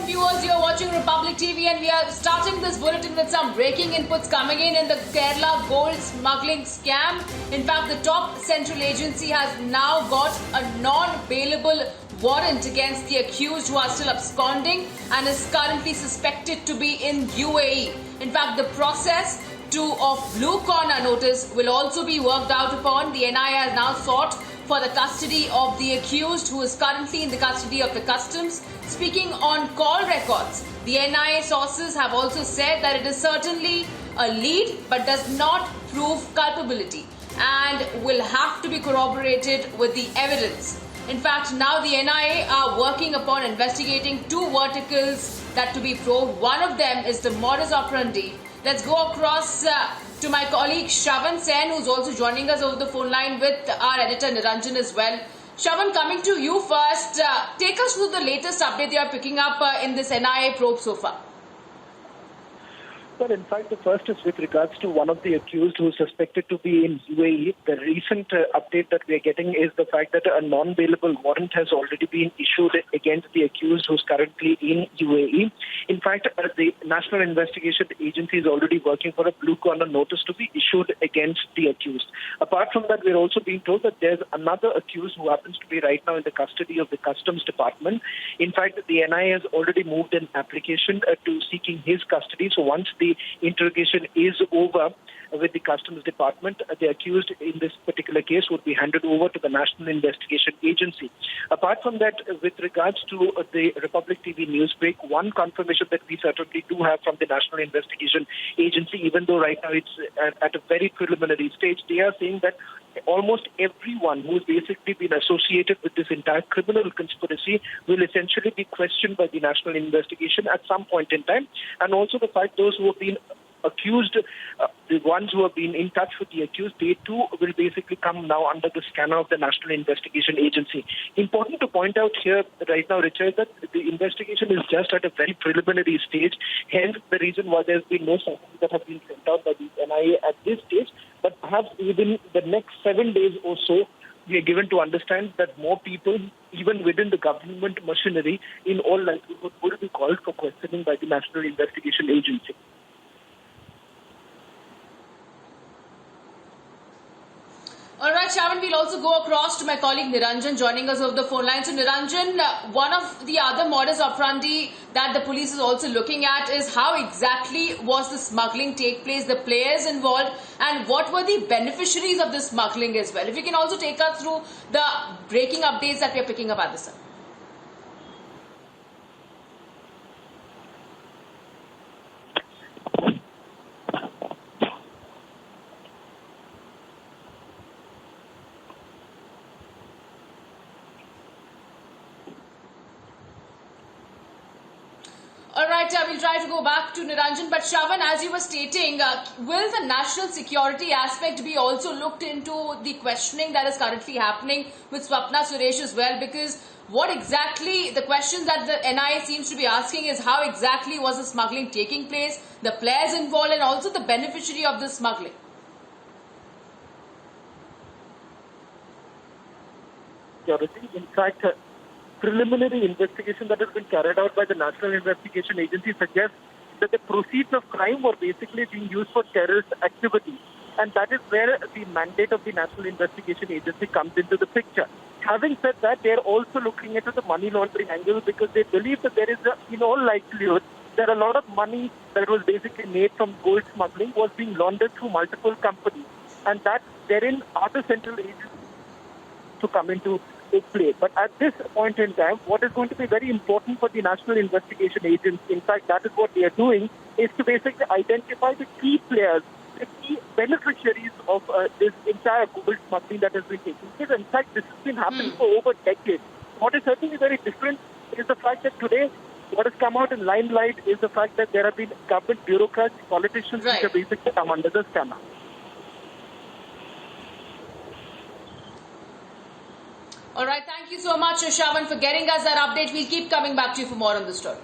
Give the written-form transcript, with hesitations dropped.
viewers, you're watching Republic TV and we are starting this bulletin with some breaking inputs coming in the Kerala gold smuggling scam. In fact, the top central agency has now got a non-bailable warrant against the accused who are still absconding and is currently suspected to be in UAE. In fact, the process of blue corner notice will also be worked out upon. The NIA has now sought for the custody of the accused, who is currently in the custody of the customs. Speaking on call records, the NIA sources have also said that it is certainly a lead but does not prove culpability and will have to be corroborated with the evidence. In fact, now the NIA are working upon investigating two verticals that to be probed. One of them is the modus operandi. Let's go across to my colleague Shravan Sen, who's also joining us over the phone line with our editor Niranjan as well. Shravan, coming to you first, take us through the latest update you are picking up in this NIA probe so far. Well, in fact, the first is with regards to one of the accused who is suspected to be in UAE. The recent update that we are getting is the fact that a non-bailable warrant has already been issued against the accused who is currently in UAE. In fact, the National Investigation Agency is already working for a blue corner notice to be issued against the accused. Apart from that, we're also being told that there's another accused who happens to be right now in the custody of the Customs Department. In fact, the NIA has already moved an application to seeking his custody. So once the interrogation is over with the Customs Department, the accused in this particular case would be handed over to the National Investigation Agency. Apart from that, with regards to the Republic TV news break, one confirmation that we certainly do have from the National Investigation Agency, even though right now it's at a very preliminary stage, they are saying that almost everyone who's basically been associated with this entire criminal conspiracy will essentially be questioned by the National Investigation at some point in time. And also the fact those who have been accused, the ones who have been in touch with the accused, they too will basically come now under the scanner of the National Investigation Agency. Important to point out here right now, Richard, that the investigation is just at a very preliminary stage. Hence, the reason why there's been no sanctions that have been sent out by the NIA at this stage. But perhaps within the next 7 days or so, we are given to understand that more people, even within the government machinery, in all likelihood, will be called for questioning by the National Investigation Agency. All right, Shravan, we'll also go across to my colleague Niranjan joining us over the phone line. So Niranjan, one of the other modus operandi that the police is also looking at is how exactly was the smuggling take place, the players involved, and what were the beneficiaries of the smuggling as well. If you can also take us through the breaking updates that we are picking up at this time. All right, we'll try to go back to Niranjan. But Shravan, as you were stating, will the national security aspect be also looked into the questioning that is currently happening with Swapna Suresh as well? Because what exactly, the questions that the NIA seems to be asking is how exactly was the smuggling taking place, the players involved, and also the beneficiary of the smuggling? In fact, preliminary investigation that has been carried out by the National Investigation Agency suggests that the proceeds of crime were basically being used for terrorist activity. And that is where the mandate of the National Investigation Agency comes into the picture. Having said that, they are also looking into the money laundering angle because they believe that there is, in all likelihood, that a lot of money that was basically made from gold smuggling was being laundered through multiple companies. And that therein other central agencies to come into play. But at this point in time, what is going to be very important for the National Investigation Agency, in fact, that is what they are doing, is to basically identify the key players, the key beneficiaries of this entire gold smuggling that has been taking place. In fact, this has been happening for over decades. What is certainly very different is the fact that today, what has come out in limelight is the fact that there have been government bureaucrats, politicians, which have basically come under the scanner. All right, thank you so much, Shravan, for getting us that update. We'll keep coming back to you for more on this story.